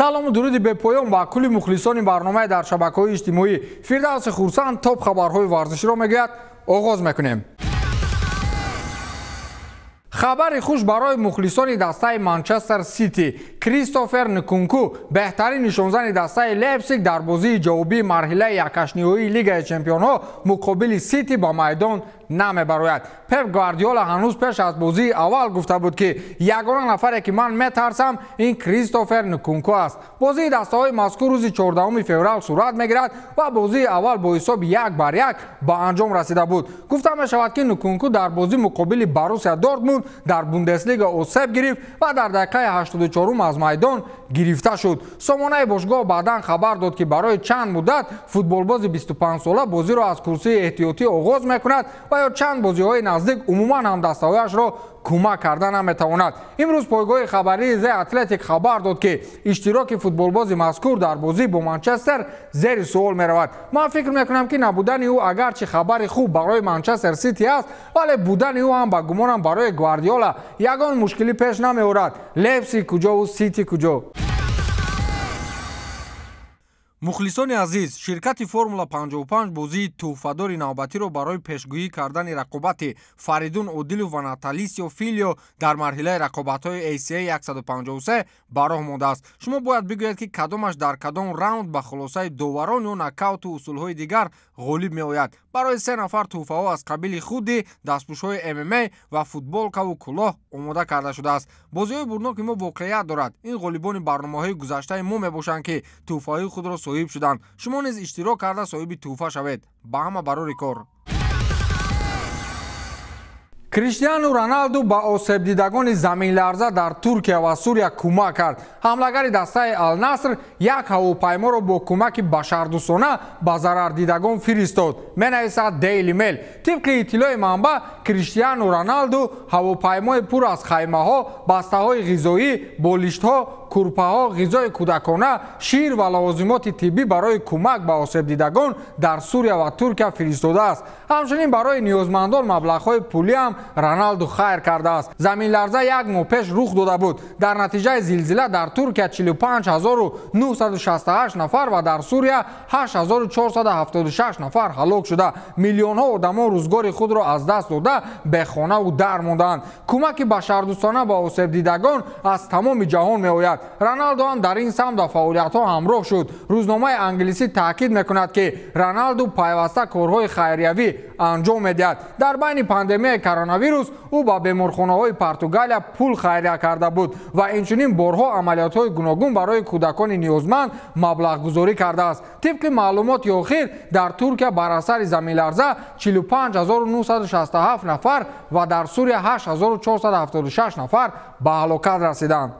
سلام و درودی به پایان با کل مخلصان برنامه در شبکه‌های اجتماعی. فردوس خورسند تاپ خبرهای ورزشی را میگوید. آغاز میکنیم. خبر خوش برای مخلصان دسته منچستر سیتی. کریستوفر نکونکو بهترین نشانزن دسته لیپزیگ در بازی جوابی مرحله یکش نهایی لیگ چمپیون‌ها مقابل سیتی با میدان نمیبراید. پپ گواردیولا هنوز پیش از بازی اول گفته بود که یگانه نفری که من میترسم این کریستوفر نکونکو است. بازی دسته‌های مذکور روز 14 فوریه صورت میگیرد و بازی اول با حساب 1-1 با انجام رسیده بود. گفته می شود که نکونکو در بازی مقابل بروسیا دورتموند در بوندسلیگا اوسب گرفت و در دقیقه 84 از میدان گرفته شد. سامانه باشگاه بعداً خبر داد که برای چند مدت فوتبالباز 25 ساله بازی را از کرسی احتیاطی آغاز میکند و یا چند بازی‌های نزدیک عموماً هم دسته‌هایش را کمک کردن نمیتواند. امروز پایگاه خبری ز اتلتیک خبر داد که اشتراک فوتبالباز مذکور در بازی با منچستر زیر سوال میرود. من فکر میکنم که نبودن او اگرچه خبر خوب برای منچستر سیتی است، ولی بودن او هم به گمانم برای گواردیولا یگان مشکلی پیش نمیآورد. لیپزیگ کجا و سیتی کجا؟ مخلصان عزیز، شرکت فرمولا 55 بازی تحفه‌دار نوبتی را برای پیشگویی کردن رقابت فریدون اودیلو و ناتالیسیو فیلیو در مرحله رقابت‌های ACA 153 براه مانده است. شما باید بگویید که کدامش در کدام راوند به خلاصه داوران یا نکاوت و اصول‌های دیگر غالب می‌آید. برای 3 نفر تحفه‌ها از قبیل خودی، دستپوش‌های MMA و فوتبالکا و کلاه آماده کرده شده است. بازی‌های برنامه ما واقعیت دارد. این غالبان برنامه‌های گذشته ما میباشند که تحفه‌های خود را صاحب شدند. شما نیز اشتراک کرده صاحب تحفه شوید. با همه برای کار. کریستیانو رونالدو با آسیب دیدگان زمین لرزه در ترکیه و سوریه کمک کرد. حملگر دسته النصر یک هواپیما را با کمک بشردوستانه به ضرر دیدگان فرستاد. می‌نویسد دیلی میل. طبق اطلاع منبع، کریستیانو رونالدو هواپیمای پر از خیمه‌ها، بسته‌های غذایی، بالشت‌ها، کورپه‌ها، غذای کودکانه، شیر و لوازمات طبی برای کمک به آسیب دیدگان در سوریه و ترکیه فرستاده است. همچنین برای نیازمندان مبلغ‌های پولی هم رونالدو خیر کرده است. زمین لرزه یک ماه پیش رخ داده بود. در نتیجه زلزله در ترکیه 45968 نفر و در سوریه 8476 نفر هلاک شده. میلیون‌ها آدم روزگار خود را از دست داده به خانه و در ماندند. کمک بشردوستانه به آسیب دیدگان از تمام جهان می‌آید. رونالدو هم در این سمت به فعالیت‌ها همراه شد. روزنامه انگلیسی تاکید می‌کند که رونالدو پیوسته کارهای خیریوی انجام می‌دهد. در بین پاندمی کرونا ویروس او با بیمارخانه‌های پرتغالیا پول خیریه کرده بود و اینچنین بارها عملیات‌های گوناگون برای کودکان نیازمند مبلغ گذاری کرده است. طبق معلومات اخیر در ترکیه بر اثر زمین لرزه 45967 نفر و در سوریه 8476 نفر به هلاکت رسیدند.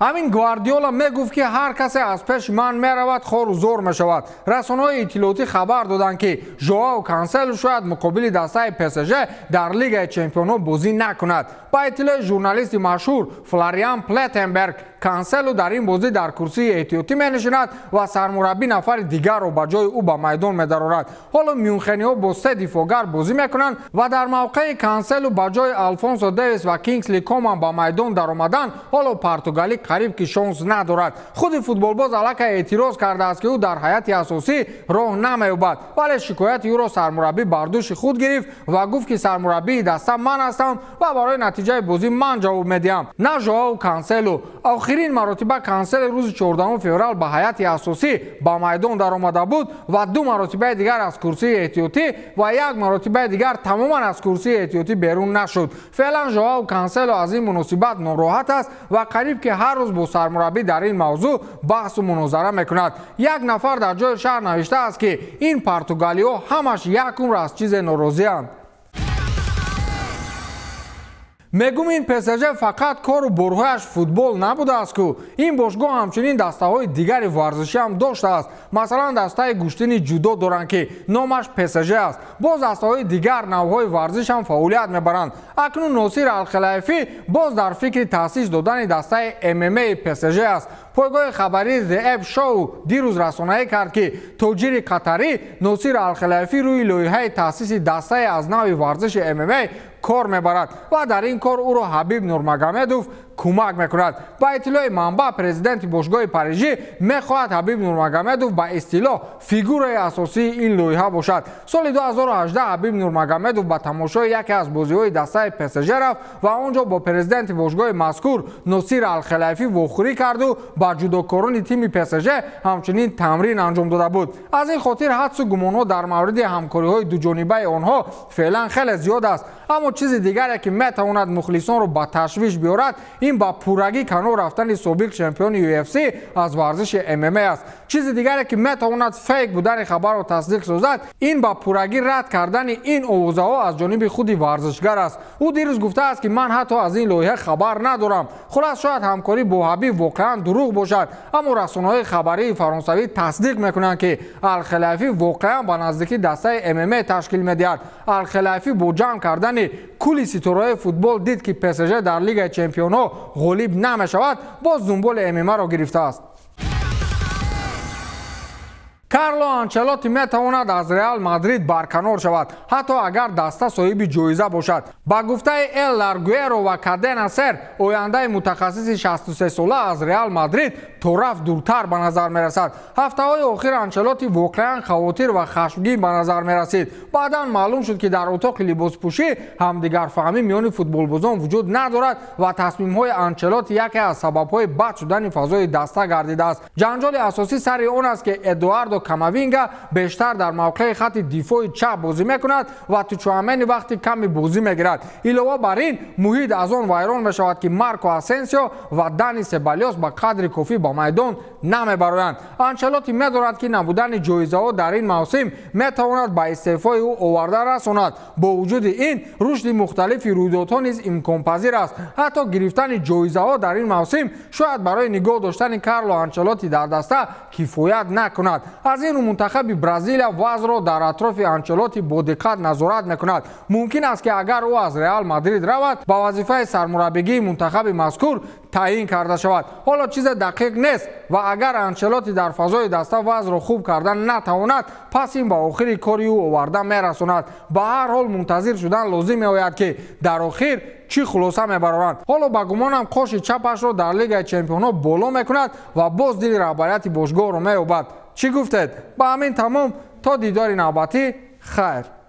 همین گواردیولا میگفت که هر کسی از پیش من میرود خور و زور میشود. رسانه‌های اطلاعاتی خبر دادند که ژائو کانسلو شاید مقابل دسته PSG در لیگ چمپیون‌ها بازی نکند. با اطلاع ژورنالیست مشهور فلاریان پلتنبرگ، کانسلو در این بازی در کرسی احتیاطی می‌نشیند و سرمربی نفر دیگر را به جای او به میدان می‌درآورد. حالا میونخنی‌ها با 3 دفاعگر بازی می‌کنند و در موقع کانسلو به جای آلفونسو دیویس و کینگسلی کومان به میدان درآمدند، حالا پرتغالی قریب که شانس ندارد. خود فوتبالباز علیه اعتراض کرده است که او در هیئت اساسی راه نمی‌یابد، ولی شکایت او را سرمربی بر دوش خود گرفت و گفت که سرمربی دسته من هستم و برای نتیجه بازی من جواب می‌دهم، نه ژائو کانسلو. آخرین مرتبه کانسل روز 14 فوریه به هیئت اساسی با میدان درآمده بود و 2 مرتبه دیگر از کرسی احتیاطی و 1 مرتبه دیگر تماما از کرسی احتیاطی بیرون نشد. فعلا ژائو کانسلو از این مناسبت ناراحت است و قریب که هر روز با سرمربی در این موضوع بحث و مناظره میکند. یک نفر در جای شهر نوشته است که این پرتغالی‌ها همش یک عمر از چیز ناراضی اند. میگم این PSG فقط کار و برهایش فوتبال نبوده است که این باشگاه همچنین دسته‌های دیگر ورزشی هم داشته است. مثلا دسته گوشتنی جودو دارند که نامش PSG است. باز دسته‌های دیگر نوع‌های ورزش هم فعالیت میبرند. اکنون ناصر الخلایفی باز در فکر تأسیس دادن دسته MMA PSG است. پایگاه خبری The F Show دیروز رسانه‌ای کرد که تاجر قطری ناصر الخلایفی روی لایحه تأسیس دسته از نوع ورزش MMA کار میبرد و در این کار او را حبیب نورمگامدوف کمک میکند. با اطلاع منبع پرزیدنت باشگاه پاریژی میخواهد حبیب نورمگомедов با اصطلاح فیگور اساسی این لایحه باشد. سال 2018 حبیب نورمگомедov با تماشای یکی از بازی‌های دسته پسژ رفت و آنجا با پرزیدنت باشگاه مذکور نصیر الخلیفی واخوری کرد و با جودوکاران تیم پسژ همچنین تمرین انجام داده بود. از این خاطر حدس و گمان‌ها در مورد همکاری‌های دو جانبه آنها فعلا خیلی زیاد است. اما چیز دیگری که میتواند مخلصان را به تشویش بیارد این با پورگی کنار رفتن سابق چمپیون UFC از ورزش MMA است. چیز دیگری که میتواند فیک بودن خبر را تصدیق سازد این با پورگی رد کردن این آوازها از جانب خود ورزشگر است. او دیروز گفته است که من حتی از این لایحه خبر ندارم. خلاص شاید همکاری با حبیب واقعا دروغ باشد، اما رسانه‌های خبری فرانسوی تصدیق میکنند که الخلیفی واقعا با نزدیکی دسته MMA تشکیل میدهد. الخلیفی با جمع کردن کلی ستاره‌های فوتبال دید که پسژ در لیگ چمپیون‌ها غالب نمی‌شود، باز دنبال MMA را گرفته است. کارلو آنچلوتی میتواند از رئال مادرید برکنار شود حتی اگر دسته صاحب جایزه باشد. با گفته ال لارگوئرو و کادنا سر آینده متخصص 63 ساله از رئال مادرید طرف دورتر به نظر میرسد. هفته‌های اخیر آنچلوتی واقعا خواطر و خشمگین به نظر میرسید. بعدا معلوم شد که در اتاق لباسپوشی همدیگر فهمی میان فوتبالبازان وجود ندارد و تصمیم‌های آنچلوتی یکی از سبب‌های بد شدن فضای دسته گردیده است. جنجال اساسی سر آن است که ادواردو کاماوینگا بیشتر در موقع خط دفاع چپ بازی میکند و تو چوامنی وقتی کمی بازی میگیرد. علاوه بر این محیط از آن ویران میشود که مارکو آسنسیو و دانی سبالیوس با قدر کافی با میدان نمیبرند. آنچلوتی میداند که نبودن جایزه ها در این موسم میتواند به استعفای او آورده رساند. با وجود این رشد مختلف رویدادها نیز امکان پذیر است. حتی گرفتن جایزه ها در این موسم شاید برای نگاه داشتن کارلو آنچلوتی در دسته کفایت نکند. از این منتخب برزیل وضع را در اطراف آنچلوتی با دقت نظارت میکند. ممکن است که اگر او از رئال مادرید رود با وظیفه سرمربیگی منتخب مذکور تعیین کرده شود. حالا چیز دقیق نیست و اگر آنچلوتی در فضای دسته وضع را خوب کردن نتواند پس این با آخر کاری او آورده میرساند. به هر حال منتظر شدن لازم میآید که در آخر چی خلاصه میبرند. حالا با گمانم قاش چپش را در لیگ چمپیون‌ها بالا میکند و باز دل رهبریت باشگاه را مییابد. چی گفتید؟ با همین تمام تا دیدار نوبتی خیر.